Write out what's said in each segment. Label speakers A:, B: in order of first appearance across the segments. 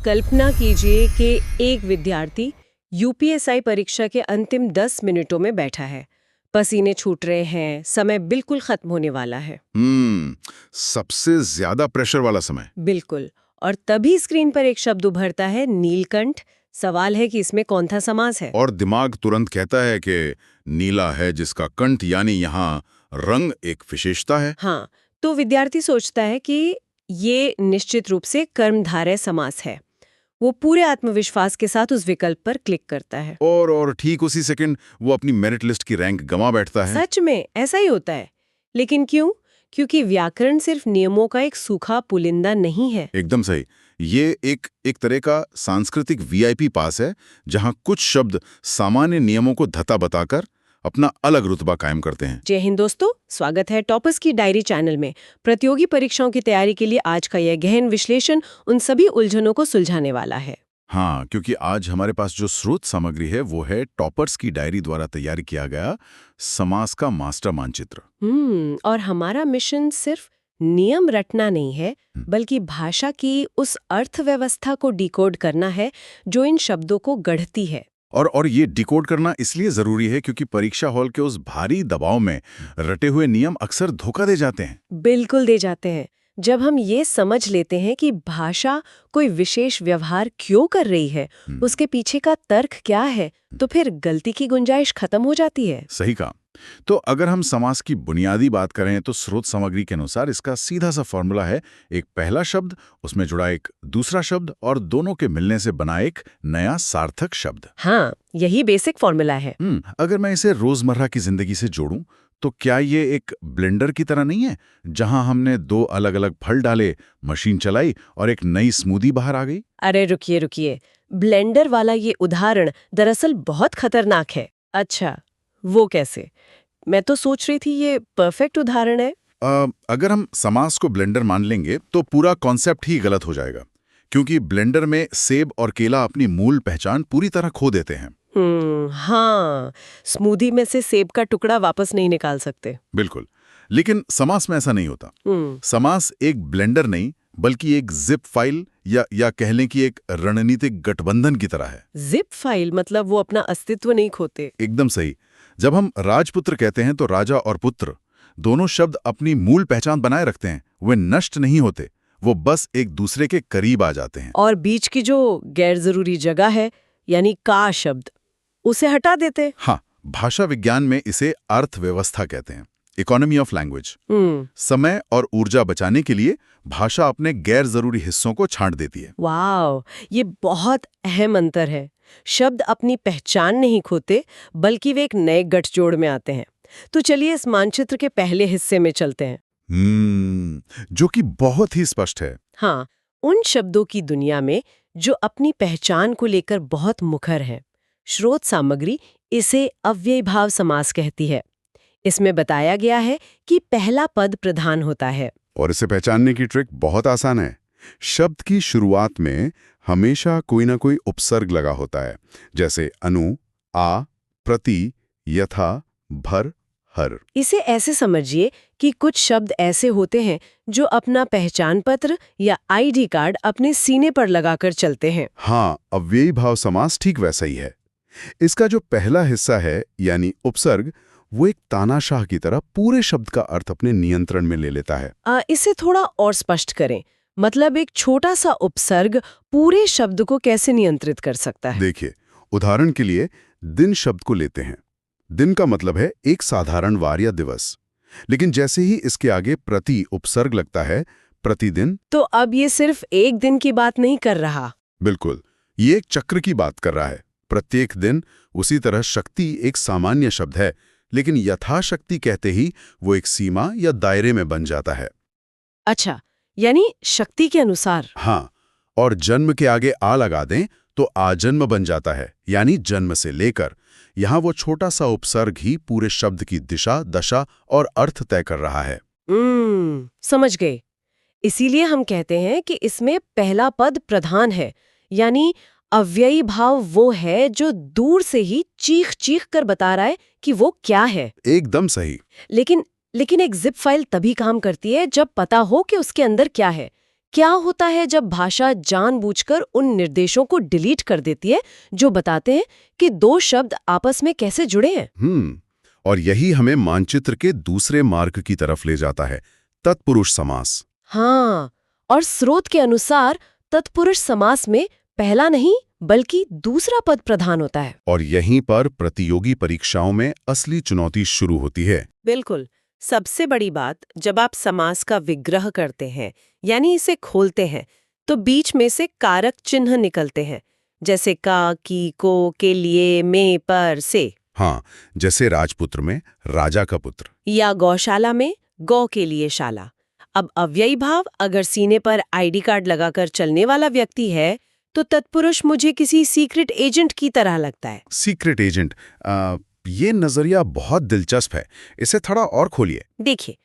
A: कल्पना कीजिए कि एक विद्यार्थी यूपीएसआई परीक्षा के अंतिम 10 मिनटों में बैठा है। पसीने छूट रहे हैं, समय बिल्कुल खत्म होने वाला है।
B: सबसे ज्यादा प्रेशर वाला समय।
A: बिल्कुल। और तभी स्क्रीन पर एक शब्द उभरता है, नीलकंठ। सवाल है कि इसमें कौन सा समास है?
B: और दिमाग तुरंत कहता है कि नीला है जिसका कंठ, यानी यहाँ रंग एक विशेषता है।
A: हाँ, तो विद्यार्थी सोचता है कि ये निश्चित रूप से कर्मधारय समास है। वो पूरे आत्मविश्वास के साथ उस विकल्प पर क्लिक करता है।
B: और ठीक उसी सेकंड वो अपनी मेरिट लिस्ट की रैंक गंवा बैठता है।
A: सच में ऐसा ही होता है। लेकिन क्यों? क्योंकि व्याकरण सिर्फ नियमों का एक सूखा पुलिंदा नहीं है।
B: एकदम सही। ये एक तरह का सांस्कृतिक वीआईपी पास है, जहां कुछ शब्द सामान्य नियमों को धता बताकर अपना अलग रुतबा कायम करते हैं।
A: जय हिंद दोस्तों, स्वागत है टॉपर्स की डायरी चैनल में। प्रतियोगी परीक्षाओं की तैयारी के लिए आज का यह गहन विश्लेषण उन सभी उलझनों को सुलझाने वाला है।
B: हाँ, क्योंकि आज हमारे पास जो स्रोत सामग्री है वो है टॉपर्स की डायरी द्वारा तैयार किया गया समास का मास्टर मानचित्र।
A: और हमारा मिशन सिर्फ नियम रटना नहीं है, बल्कि भाषा की उस अर्थव्यवस्था को डिकोड करना है जो इन शब्दों को गढ़ती है।
B: और ये डिकोड करना इसलिए जरूरी है क्योंकि परीक्षा हॉल के उस भारी दबाव में रटे हुए नियम अक्सर धोखा दे जाते हैं।
A: बिल्कुल दे जाते हैं। जब हम ये समझ लेते हैं कि भाषा कोई विशेष व्यवहार क्यों कर रही है, उसके पीछे का तर्क क्या है, तो फिर गलती की गुंजाइश खत्म हो जाती है।
B: सही कहा। तो अगर हम समास की बुनियादी बात करें तो स्रोत सामग्री के अनुसार इसका सीधा सा फॉर्मूला है, एक पहला शब्द, उसमें जुड़ा एक दूसरा शब्द और दोनों के मिलने से बना एक नया सार्थक शब्द।
A: हाँ, यही बेसिक फॉर्मूला है।
B: अगर मैं इसे रोजमर्रा की जिंदगी से जोड़ूं तो क्या ये एक ब्लेंडर की तरह नहीं है, जहां हमने दो अलग अलग फल डाले, मशीन चलाई और एक नई स्मूदी बाहर आ गई?
A: अरे रुकिए रुकिए, ब्लेंडर वाला ये उदाहरण दरअसल बहुत खतरनाक है। अच्छा, वो कैसे? मैं तो सोच रही थी ये परफेक्ट उदाहरण है।
B: अगर हम समास को ब्लेंडर मान लेंगे तो पूरा कॉन्सेप्ट ही गलत हो जाएगा, क्योंकि ब्लेंडर में सेब और केला अपनी मूल पहचान पूरी तरह खो देते हैं।
A: हाँ, स्मूदी में से सेब का टुकड़ा वापस नहीं निकाल सकते।
B: बिल्कुल। लेकिन समास में ऐसा नहीं होता। समास एक ब्लेंडर नहीं, बल्कि एक जिप फाइल या कह लें कि एक रणनीतिक गठबंधन की तरह है।
A: जिप फाइल मतलब वो अपना अस्तित्व नहीं खोते।
B: एकदम सही। जब हम राजपुत्र कहते हैं तो राजा और पुत्र दोनों शब्द अपनी मूल पहचान बनाए रखते हैं। वे नष्ट नहीं होते, वो बस एक दूसरे के करीब आ जाते हैं।
A: और बीच की जो गैर जरूरी जगह है, यानी का शब्द, उसे हटा देते।
B: हाँ, भाषा विज्ञान में इसे अर्थव्यवस्था कहते हैं, इकोनॉमी ऑफ लैंग्वेज। समय और ऊर्जा बचाने के लिए भाषा अपने गैर जरूरी हिस्सों को छांट देती है।
A: वाह, ये बहुत अहम अंतर है। शब्द अपनी पहचान नहीं खोते, बल्कि वे एक नए गठजोड़ में आते हैं। तो चलिए इस मानचित्र के पहले हिस्से में चलते हैं।
B: जो कि बहुत ही स्पष्ट है।
A: हाँ, उन शब्दों की दुनिया में जो अपनी पहचान को लेकर बहुत मुखर हैं। स्रोत सामग्री इसे अव्ययीभाव समास कहती है। इसमें बताया गया है कि पहला पद प्रधान होता है।
B: और इसे पहचानने की ट्रिक बहुत आसान है। शब्द की शुरुआत में हमेशा कोई ना कोई उपसर्ग लगा होता है, जैसे अनु, आ, प्रति, यथा, भर, हर।
A: इसे ऐसे समझिए कि कुछ शब्द ऐसे होते हैं जो अपना पहचान पत्र या आईडी कार्ड अपने सीने पर लगाकर चलते हैं।
B: हाँ, अव्ययी भाव समास ठीक वैसा ही है। इसका जो पहला हिस्सा है यानी उपसर्ग, वो एक तानाशाह की तरह पूरे शब्द का अर्थ अपने नियंत्रण में ले लेता है।
A: इसे थोड़ा और स्पष्ट करें। मतलब एक छोटा सा उपसर्ग पूरे शब्द को कैसे नियंत्रित कर सकता है?
B: देखिए, उदाहरण के लिए दिन शब्द को लेते हैं। दिन का मतलब है एक साधारण वार या दिवस, लेकिन जैसे ही इसके आगे प्रति उपसर्ग लगता है, प्रतिदिन,
A: तो अब ये सिर्फ एक दिन की बात नहीं कर रहा।
B: बिल्कुल, ये एक चक्र की बात कर रहा है, प्रत्येक दिन। उसी तरह शक्ति एक सामान्य शब्द है, लेकिन यथाशक्ति कहते ही वो एक सीमा या दायरे में बन जाता है।
A: अच्छा, यानी शक्ति के अनुसार।
B: हाँ, और जन्म के आगे आ लगा दें तो आजन्म बन जाता है, यानी जन्म से लेकर। यहाँ वो छोटा सा उपसर्ग ही पूरे शब्द की दिशा, दशा और अर्थ तय कर रहा है।
A: समझ गए। इसीलिए हम कहते हैं कि इसमें पहला पद प्रधान है, यानी अव्ययी भाव वो है जो दूर से ही चीख चीख कर बता रहा है कि वो क्या है।
B: एकदम सही।
A: लेकिन एक जिप फाइल तभी काम करती है जब पता हो कि उसके अंदर क्या है। क्या होता है जब भाषा जानबूझकर उन निर्देशों को डिलीट कर देती है जो बताते हैं कि दो शब्द आपस में कैसे जुड़े हैं?
B: और यही हमें मानचित्र के दूसरे मार्ग की तरफ ले जाता है, तत्पुरुष समास।
A: हाँ, और स्रोत के अनुसार तत्पुरुष समास में पहला नहीं बल्कि दूसरा पद प्रधान होता है।
B: और यहीं पर प्रतियोगी परीक्षाओं में असली चुनौती शुरू होती है।
A: बिल्कुल। सबसे बड़ी बात, जब आप समास का विग्रह करते हैं यानी इसे खोलते हैं, तो बीच में से कारक चिन्ह निकलते हैं, जैसे का, की, को, के लिए, में, पर, से।
B: हाँ, जैसे राजपुत्र में राजा का पुत्र,
A: या गौशाला में गौ के लिए शाला। अब अव्ययी भाव अगर सीने पर आईडी कार्ड लगाकर चलने वाला व्यक्ति है, तो तत्पुरुष मुझे किसी सीक्रेट एजेंट की तरह लगता है।
B: सीक्रेट एजेंट, ये नजरिया बहुत दिलचस्प है, इसे थोड़ा और खोलिए।
A: देखिए,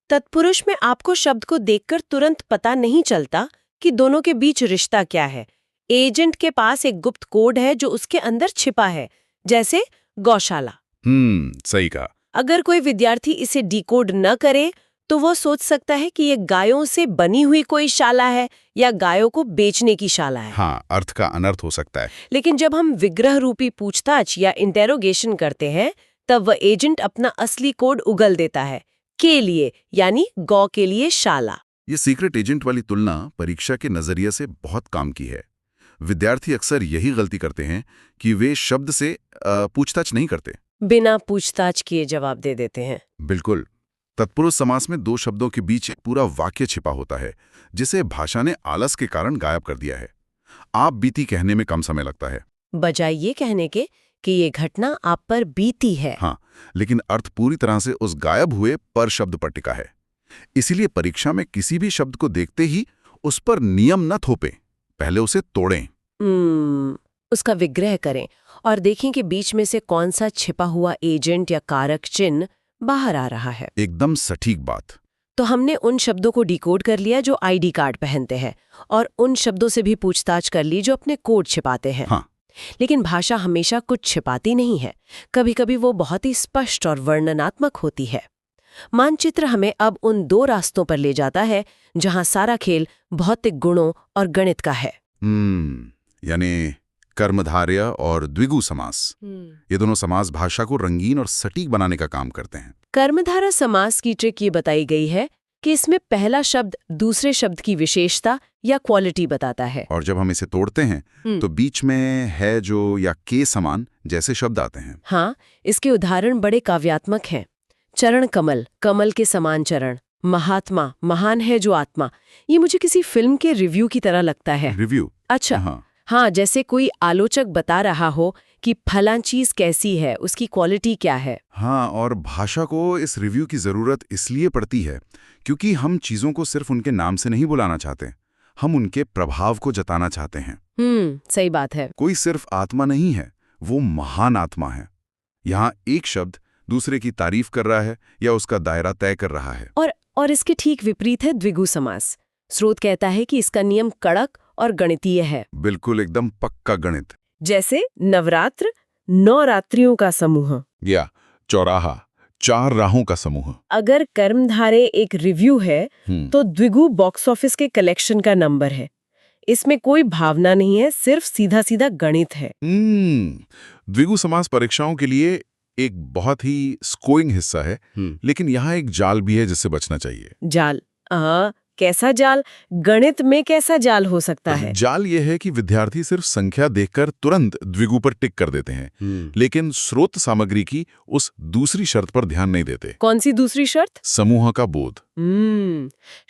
A: तत्पुरुष में आपको शब्द को देखकर तुरंत पता नहीं चलता कि दोनों के बीच रिश्ता क्या है। एजेंट के पास एक गुप्त कोड है जो उसके अंदर छिपा है, जैसे गौशाला।
B: सही कहा।
A: अगर कोई विद्यार्थी इसे डिकोड न करे तो वो सोच सकता है कि ये गायों से बनी हुई कोई शाला है या गायों को बेचने की शाला है।
B: हाँ, अर्थ का अनर्थ हो सकता है।
A: लेकिन जब हम विग्रह रूपी पूछताछ या इंटेरोगेशन करते हैं, तब वह एजेंट अपना असली कोड उगल देता है, के लिए, यानी गौ के लिए शाला।
B: ये सीक्रेट एजेंट वाली तुलना परीक्षा के नजरिए से बहुत काम की है। विद्यार्थी अक्सर यही गलती करते हैं कि वे शब्द से पूछताछ नहीं करते,
A: बिना पूछताछ किए जवाब दे देते हैं।
B: बिल्कुल। तत्पुरुष समास में दो शब्दों के बीच एक पूरा वाक्य छिपा होता है, जिसे भाषा ने आलस के कारण गायब कर दिया है। आप बीती कहने में कम समय लगता है,
A: बजाय ये कहने के कि ये घटना आप पर बीती है।
B: हाँ, लेकिन अर्थ पूरी तरह से उस गायब हुए पर शब्द पर टिका है। इसीलिए परीक्षा में किसी भी शब्द को देखते ही उस पर नियम न थोपें, पहले उसे तोड़ें।
A: उसका विग्रह करें और देखें कि बीच में से कौन सा छिपा हुआ एजेंट या कारक चिन्ह बाहर आ रहा है।
B: एकदम सटीक बात।
A: तो हमने उन शब्दों को डिकोड कर लिया जो आईडी कार्ड पहनते हैं, और उन शब्दों से भी पूछताछ कर ली जो अपने कोड छिपाते हैं।
B: हाँ।
A: लेकिन भाषा हमेशा कुछ छिपाती नहीं है, कभी कभी वो बहुत ही स्पष्ट और वर्णनात्मक होती है। मानचित्र हमें अब उन दो रास्तों पर ले जाता है जहां सारा खेल भौतिक गुणों और गणित का है।
B: यानी कर्मधारय और द्विगु समास। ये दोनों समास भाषा को रंगीन और सटीक बनाने का काम करते हैं।
A: कर्मधारय समास की ट्रिक ये बताई गई है कि इसमें पहला शब्द दूसरे शब्द की विशेषता या क्वालिटी बताता है।
B: और जब हम इसे तोड़ते हैं तो बीच में है जो या के समान जैसे शब्द आते हैं।
A: हाँ, इसके उदाहरण बड़े काव्यात्मक हैं। चरण कमल, कमल के समान चरण। महात्मा, महान है जो आत्मा। ये मुझे किसी फिल्म के रिव्यू की तरह लगता है।
B: रिव्यू?
A: अच्छा। हाँ, जैसे कोई आलोचक बता रहा हो कि फलां चीज कैसी है, उसकी क्वालिटी क्या है।
B: हाँ, और भाषा को इस रिव्यू की जरूरत इसलिए पड़ती है क्योंकि हम चीजों को सिर्फ उनके नाम से नहीं बुलाना चाहते, हम उनके प्रभाव को जताना चाहते हैं।
A: सही बात है।
B: कोई सिर्फ आत्मा नहीं है, वो महान आत्मा है। यहाँ एक शब्द दूसरे की तारीफ कर रहा है या उसका दायरा तय कर रहा है।
A: और इसके ठीक विपरीत है द्विगु समास। स्रोत कहता है कि इसका नियम कड़क और गणितीय है।
B: बिल्कुल, एकदम पक्का गणित।
A: जैसे नवरात्र, 9 रात्रियों का समूह,
B: या चौराहा, 4 राहों का समूह।
A: अगर कर्मधारय एक रिव्यू है तो द्विगु बॉक्स ऑफिस के कलेक्शन का नंबर है। इसमें कोई भावना नहीं है, सिर्फ सीधा सीधा गणित है।
B: द्विगु समास परीक्षाओं के लिए एक बहुत ही स्कोरिंग हिस्सा है, लेकिन यहाँ एक जाल भी है जिससे बचना चाहिए।
A: जाल? कैसा जाल? गणित में कैसा जाल हो सकता है?
B: जाल ये है कि विद्यार्थी सिर्फ संख्या देखकर तुरंत द्विगु पर टिक कर देते हैं, लेकिन स्रोत सामग्री की उस दूसरी शर्त पर ध्यान नहीं देते।
A: कौन सी दूसरी शर्त?
B: समूह का बोध।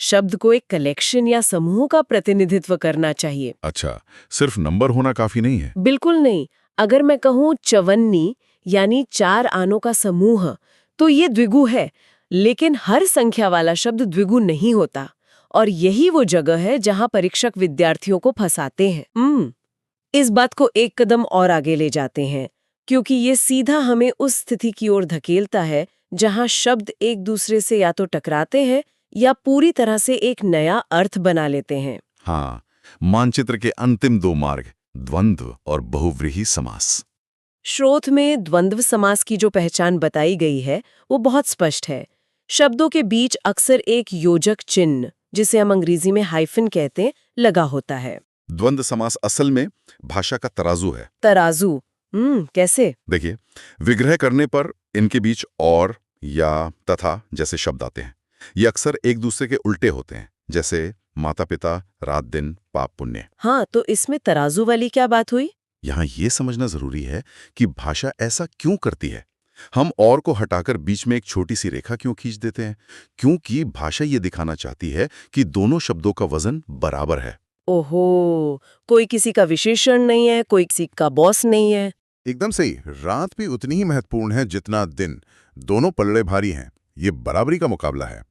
A: शब्द को एक कलेक्शन या समूह का प्रतिनिधित्व करना चाहिए।
B: अच्छा, सिर्फ नंबर होना काफी नहीं है?
A: बिल्कुल नहीं। अगर मैं कहूँ चवन्नी यानी 4 आनों का समूह, तो ये द्विगु है, लेकिन हर संख्या वाला शब्द द्विगु नहीं होता। और यही वो जगह है जहां परीक्षक विद्यार्थियों को फंसाते हैं। इस बात को एक कदम और आगे ले जाते हैं, क्योंकि ये सीधा हमें उस स्थिति की ओर धकेलता है जहां शब्द एक दूसरे से या तो टकराते हैं या पूरी तरह से एक नया अर्थ बना लेते हैं।
B: हाँ, मानचित्र के अंतिम 2 मार्ग, द्वंद्व और बहुव्रीहि समास।
A: स्रोत में द्वंद्व समास की जो पहचान बताई गई है वो बहुत स्पष्ट है। शब्दों के बीच अक्सर एक योजक चिन्ह जिसे हम अंग्रेजी में हाइफन कहते हैं, लगा होता है।
B: द्वंद्व समास असल में भाषा का तराजू है।
A: तराजू? कैसे?
B: देखिए, विग्रह करने पर इनके बीच और या तथा जैसे शब्द आते हैं। ये अक्सर एक दूसरे के उल्टे होते हैं, जैसे माता पिता, रात दिन, पाप पुण्य।
A: हाँ, तो इसमें तराजू वाली क्या बात हुई?
B: यहाँ ये समझना जरूरी है कि भाषा ऐसा क्यों करती है। हम और को हटाकर बीच में एक छोटी सी रेखा क्यों खींच देते हैं? क्योंकि भाषा ये दिखाना चाहती है कि दोनों शब्दों का वजन बराबर है।
A: ओहो, कोई किसी का विशेषण नहीं है, कोई किसी का बॉस नहीं है।
C: एकदम सही। रात भी उतनी ही महत्वपूर्ण है जितना दिन। दोनों पल्ले भारी हैं। ये बराबरी का मुकाबला है।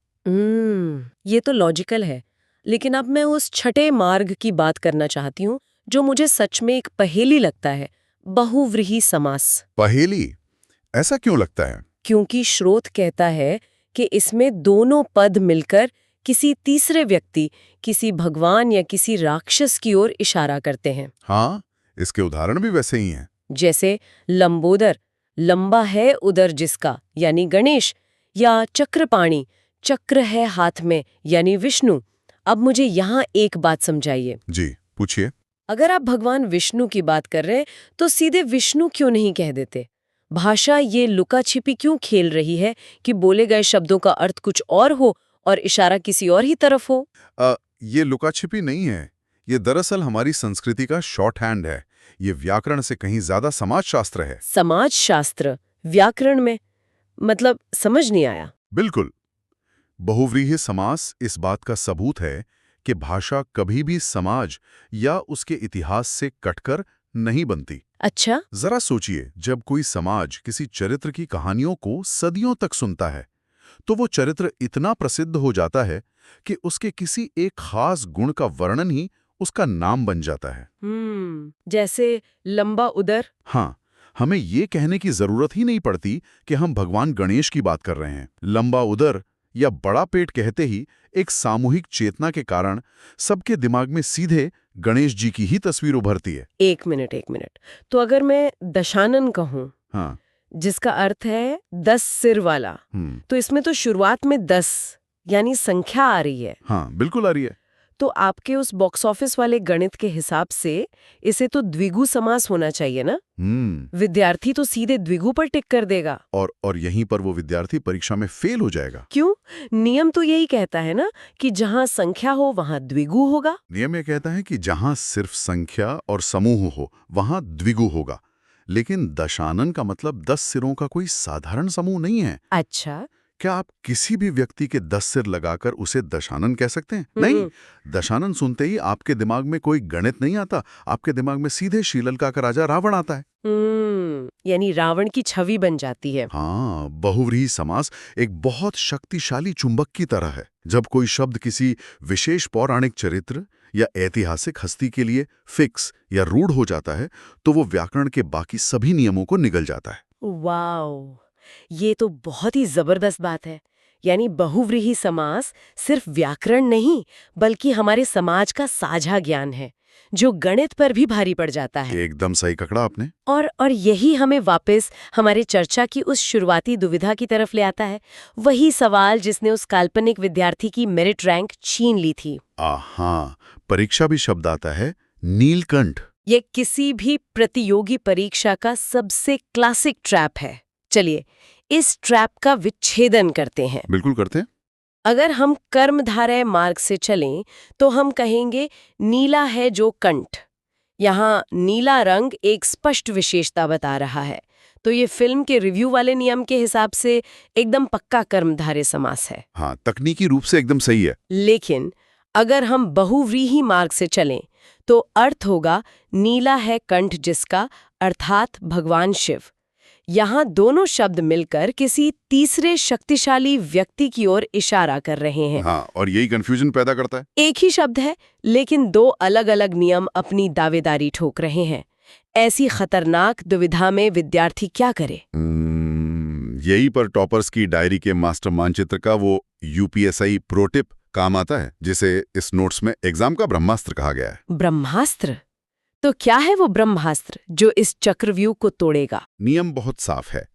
A: ये तो लॉजिकल है। लेकिन अब मैं उस छठे मार्ग की बात करना चाहती हूँ, जो मुझे सच में एक पहेली लगता है, बहुव्रीहि समास।
C: पहेली? ऐसा क्यों लगता है?
A: क्योंकि स्रोत कहता है कि इसमें दोनों पद मिलकर किसी तीसरे व्यक्ति, किसी भगवान या किसी राक्षस की ओर इशारा करते हैं।
C: हाँ, इसके उदाहरण भी वैसे ही हैं।
A: जैसे लंबोदर, लंबा है उदर जिसका, यानी गणेश, या चक्रपाणी, चक्र है हाथ में, यानी विष्णु। अब मुझे यहाँ एक बात समझाइए।
C: जी, पूछिए।
A: अगर आप भगवान विष्णु की बात कर रहे हैं, तो सीधे विष्णु क्यों नहीं कह देते? भाषा ये लुका छिपी क्यों खेल रही है कि बोले गए शब्दों का अर्थ कुछ और हो और इशारा किसी और ही तरफ हो?
C: ये लुकाछिपी नहीं है। ये दरअसल हमारी संस्कृति का शॉर्ट हैंड है। ये व्याकरण से कहीं ज्यादा समाजशास्त्र है।
A: समाजशास्त्र व्याकरण में? मतलब समझ नहीं आया।
C: बिल्कुल। बहुव्रीहि समास इस बात का सबूत है कि भाषा कभी भी समाज या उसके इतिहास से कटकर नहीं बनती।
A: अच्छा।
C: जरा सोचिए, जब कोई समाज किसी चरित्र की कहानियों को सदियों तक सुनता है, तो वो चरित्र इतना प्रसिद्ध हो जाता है कि उसके किसी एक खास गुण का वर्णन ही उसका नाम बन जाता है।
A: जैसे लंबा उदर।
C: हाँ, हमें ये कहने की जरूरत ही नहीं पड़ती कि हम भगवान गणेश की बात कर रहे हैं। लंबा उदर या बड़ा पेट कहते ही एक सामूहिक चेतना के कारण सबके दिमाग में सीधे गणेश जी की ही तस्वीर उभरती है।
A: एक मिनट। तो अगर मैं दशानन कहूँ,
C: हाँ।
A: जिसका अर्थ है 10 सिर वाला, तो इसमें तो शुरुआत में 10 यानी संख्या आ रही है।
C: हाँ, बिल्कुल आ रही है।
A: तो आपके उस बॉक्स ऑफिस वाले गणित के हिसाब से इसे तो द्विगु समास होना चाहिए ना? विद्यार्थी तो सीधे द्विगु पर टिक कर देगा।
C: और यहीं पर वो विद्यार्थी परीक्षा में फेल हो जाएगा।
A: क्यों? नियम तो यही कहता है ना कि जहां संख्या हो वहां द्विगु होगा।
C: नियम ये कहता है कि जहां सिर्फ संख्या और समूह हो वहां द्विगु होगा। लेकिन दशानन का मतलब 10 सिरों का कोई साधारण समूह नहीं है।
A: अच्छा।
C: क्या आप किसी भी व्यक्ति के 10 सिर लगाकर उसे दशानन कह सकते हैं? नहीं। दशानन सुनते ही आपके दिमाग में कोई गणित नहीं आता, आपके दिमाग में सीधे श्रीलंका का राजा रावण आता है।
A: यानी रावण की छवि बन जाती है।
C: हाँ, बहुव्रीहि समास एक बहुत शक्तिशाली चुंबक की तरह है। जब कोई शब्द किसी विशेष पौराणिक चरित्र या ऐतिहासिक हस्ती के लिए फिक्स या रूढ़ हो जाता है, तो वो व्याकरण के बाकी सभी नियमों को निगल जाता है।
A: वाओ, ये तो बहुत ही जबरदस्त बात है। यानी बहुव्रीहि समास सिर्फ व्याकरण नहीं, बल्कि हमारे समाज का साझा ज्ञान है, जो गणित पर भी भारी पड़ जाता है।
C: एकदम सही पकड़ा आपने।
A: और यही हमें वापस हमारे चर्चा की उस शुरुआती दुविधा की तरफ ले आता है। वही सवाल जिसने उस काल्पनिक विद्यार्थी की मेरिट रैंक छीन ली थी।
C: हाँ, परीक्षा भी शब्द आता है नीलकंठ।
A: ये किसी भी प्रतियोगी परीक्षा का सबसे क्लासिक ट्रैप है। चलिए इस ट्रैप का विच्छेदन करते हैं।
C: बिल्कुल करते हैं।
A: अगर हम कर्मधारय मार्ग से चलें तो हम कहेंगे नीला है जो कंठ। यहाँ नीला रंग एक स्पष्ट विशेषता बता रहा है। तो ये फिल्म के रिव्यू वाले नियम के हिसाब से एकदम पक्का कर्मधारय समास है।
C: हाँ, तकनीकी रूप से एकदम सही है।
A: लेकिन अगर हम बहुव्रीहि मार्ग से चलें तो अर्थ होगा नीला है कंठ जिसका, अर्थात भगवान शिव। यहाँ दोनों शब्द मिलकर किसी तीसरे शक्तिशाली व्यक्ति की ओर इशारा कर रहे हैं।
C: हाँ, और यही कंफ्यूजन पैदा करता है।
A: एक ही शब्द है, लेकिन दो अलग-अलग नियम अपनी दावेदारी ठोक रहे हैं। ऐसी खतरनाक दुविधा में विद्यार्थी क्या करे?
C: यही पर टॉपर्स की डायरी के मास्टर मानचित्र का वो यूपीएसआई प्रो टिप काम आता है, जिसे इस नोट्स में एग्जाम का ब्रह्मास्त्र कहा गया है।
A: ब्रह्मास्त्र? तो क्या है वो ब्रह्मास्त्र जो इस चक्रव्यूह को तोड़ेगा?
C: नियम बहुत साफ है।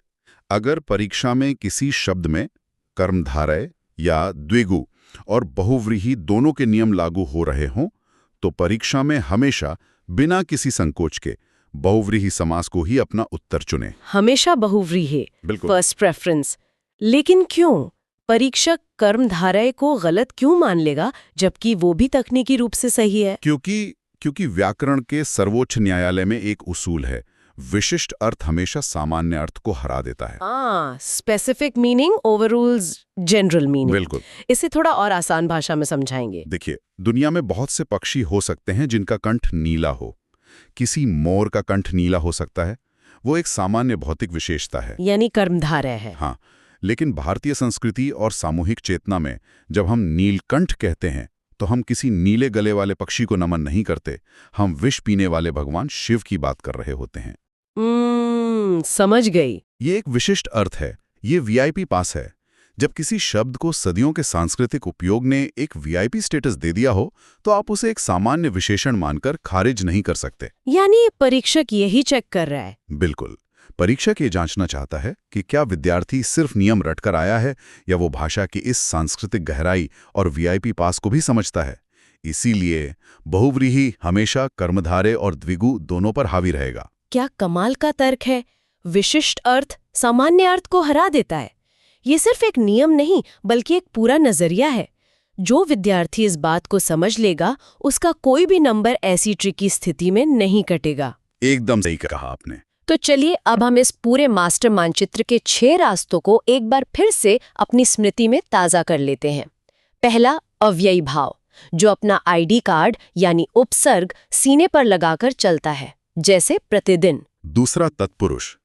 C: अगर परीक्षा में किसी शब्द में कर्मधारय या द्विगु और बहुव्रीहि दोनों के नियम लागू हो रहे हों तो परीक्षा में हमेशा बिना किसी संकोच के बहुव्रीहि समास को ही अपना उत्तर चुनें।
A: हमेशा बहुव्रीहि
C: बिल्कुल।
A: First preference. लेकिन क्यों? परीक्षक कर्मधारय को गलत क्यों मान लेगा जबकि वो भी तकनीकी रूप से सही है?
C: क्योंकि व्याकरण के सर्वोच्च न्यायालय में एक उसूल है, विशिष्ट अर्थ हमेशा सामान्य अर्थ को हरा देता है।
A: Specific meaning overrules general meaning.
C: बिल्कुल।
A: इसे थोड़ा और आसान भाषा में समझाएंगे।
C: देखिए, दुनिया में बहुत से पक्षी हो सकते हैं जिनका कंठ नीला हो। किसी मोर का कंठ नीला हो सकता है, वो एक सामान्य भौतिक विशेषता है,
A: यानी कर्मधारय है।
C: हाँ। लेकिन भारतीय संस्कृति और सामूहिक चेतना में जब हम नीलकंठ कहते हैं तो हम किसी नीले गले वाले पक्षी को नमन नहीं करते, हम विष पीने वाले भगवान शिव की बात कर रहे होते हैं।
A: समझ गई।
C: ये एक विशिष्ट अर्थ है, ये वीआईपी पास है। जब किसी शब्द को सदियों के सांस्कृतिक उपयोग ने एक वीआईपी स्टेटस दे दिया हो तो आप उसे एक सामान्य विशेषण मानकर खारिज नहीं कर सकते।
A: यानी परीक्षक यही चेक कर रहा है।
C: बिल्कुल। परीक्षक ये जांचना चाहता है कि क्या विद्यार्थी सिर्फ नियम रटकर आया है या वो भाषा की इस सांस्कृतिक गहराई और वीआईपी पास को भी समझता है। इसीलिए बहुव्रीहि हमेशा कर्मधारय और द्विगु दोनों पर हावी रहेगा।
A: क्या कमाल का तर्क है। विशिष्ट अर्थ सामान्य अर्थ को हरा देता है। ये सिर्फ एक नियम नहीं बल्कि एक पूरा नजरिया है। जो विद्यार्थी इस बात को समझ लेगा उसका कोई भी नंबर ऐसी ट्रिकी स्थिति में नहीं कटेगा।
C: एकदम सही कहा आपने।
A: तो चलिए अब हम इस पूरे मास्टर मानचित्र के 6 रास्तों को एक बार फिर से अपनी स्मृति में ताज़ा कर लेते हैं। पहला, अव्ययी भाव, जो अपना आईडी कार्ड यानी उपसर्ग सीने पर लगाकर चलता है, जैसे प्रतिदिन।
C: दूसरा, तत्पुरुष,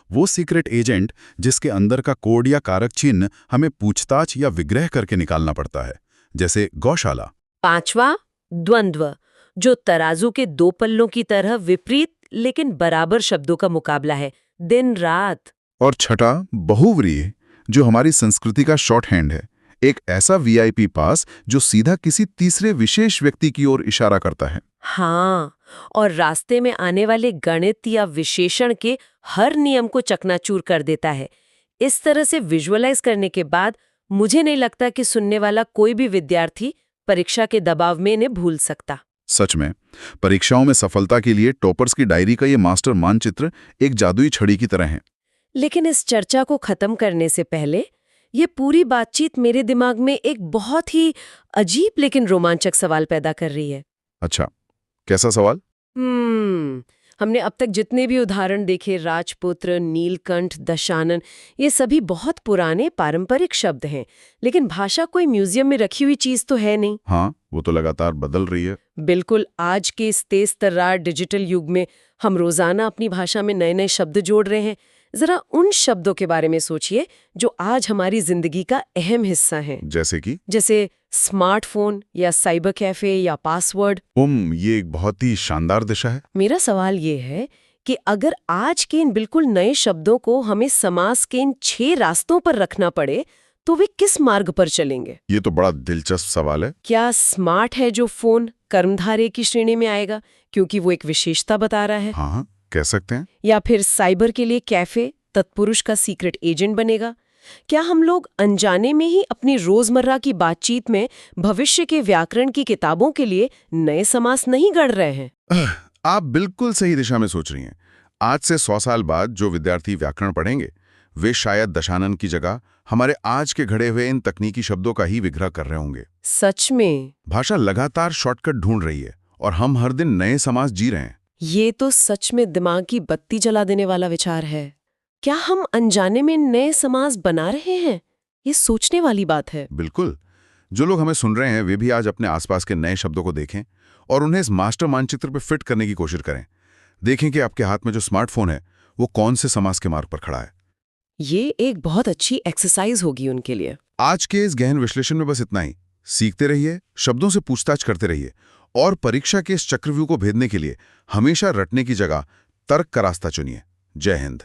C: वो सीक्रेट एजेंट जिसके अंदर का कोड या कारक चिन्ह हमें पूछताछ या विग्रह करके निकालना पड़ता है, जैसे गौशाला।
A: पांचवा, द्वंद्व, जो तराजू के 2 पल्लों की तरह विपरीत लेकिन बराबर शब्दों का मुकाबला है, दिन रात।
C: और छठा, बहुव्रीहि, जो हमारी संस्कृति का शॉर्ट हैंड है, एक ऐसा वीआईपी पास जो सीधा किसी तीसरे विशेष व्यक्ति की ओर इशारा करता है।
A: हाँ, और रास्ते में आने वाले गणित या विशेषण के हर नियम को चकनाचूर कर देता है। इस तरह से विजुअलाइज करने के बाद मुझे नहीं लगता कि सुनने वाला कोई भी विद्यार्थी परीक्षा के दबाव में इन्हें भूल सकता।
C: सच में, परीक्षाओं में सफलता के लिए टॉपर्स की डायरी का ये मास्टर मानचित्र एक जादुई छड़ी की तरह है।
A: लेकिन इस चर्चा को खत्म करने से पहले ये पूरी बातचीत मेरे दिमाग में एक बहुत ही अजीब लेकिन रोमांचक सवाल पैदा कर रही है।
C: अच्छा, कैसा सवाल?
A: हमने अब तक जितने भी उदाहरण देखे, राजपुत्र, नीलकंठ, दशानन, ये सभी बहुत पुराने पारंपरिक शब्द हैं, लेकिन भाषा कोई म्यूजियम में रखी हुई चीज तो है नहीं।
C: हाँ, वो तो लगातार बदल रही है।
A: बिल्कुल। आज के इस तेज तर्रार डिजिटल युग में हम रोजाना अपनी भाषा में नए नए शब्द जोड़ रहे हैं। जरा उन शब्दों के बारे में सोचिए जो आज हमारी जिंदगी का अहम हिस्सा हैं। जैसे स्मार्टफोन या साइबर कैफे या पासवर्ड।
C: ये एक बहुत ही शानदार दिशा है।
A: मेरा सवाल ये है कि अगर आज के इन बिल्कुल नए शब्दों को हमें समास के इन 6 रास्तों पर रखना पड़े तो वे किस मार्ग पर चलेंगे?
C: ये तो बड़ा दिलचस्प सवाल है।
A: क्या स्मार्ट है जो फोन कर्मधारय की श्रेणी में आएगा क्योंकि वो एक विशेषता बता रहा है?
C: हाँ, कह सकते हैं।
A: या फिर साइबर के लिए कैफे तत्पुरुष का सीक्रेट एजेंट बनेगा? क्या हम लोग अनजाने में ही अपनी रोजमर्रा की बातचीत में भविष्य के व्याकरण की किताबों के लिए नए समास नहीं गढ़ रहे हैं?
C: आप बिल्कुल सही दिशा में सोच रही हैं। आज से 100 साल बाद जो विद्यार्थी व्याकरण पढ़ेंगे वे शायद दशानन की जगह हमारे आज के घड़े हुए इन तकनीकी शब्दों का ही विग्रह कर रहे होंगे।
A: सच में
C: भाषा लगातार शॉर्टकट ढूंढ रही है और हम हर दिन नए समास जी रहे हैं।
A: ये तो सच में दिमाग की बत्ती जला देने वाला विचार है। क्या हम अनजाने में नए समास बना रहे हैं? ये सोचने वाली बात है।
C: बिल्कुल। जो लोग हमें सुन रहे हैं वे भी आज अपने आसपास के नए शब्दों को देखें और उन्हें इस मास्टर मानचित्र पर फिट करने की कोशिश करें। देखें कि आपके हाथ में जो स्मार्टफोन है वो कौन से समास के मार्ग पर खड़ा है।
A: ये एक बहुत अच्छी एक्सरसाइज होगी उनके लिए।
C: आज के इस गहन विश्लेषण में बस इतना ही। सीखते रहिए, शब्दों से पूछताछ करते रहिए और परीक्षा के इस चक्रव्यूह को भेदने के लिए हमेशा रटने की जगह तर्क का रास्ता चुनिए। जय हिंद।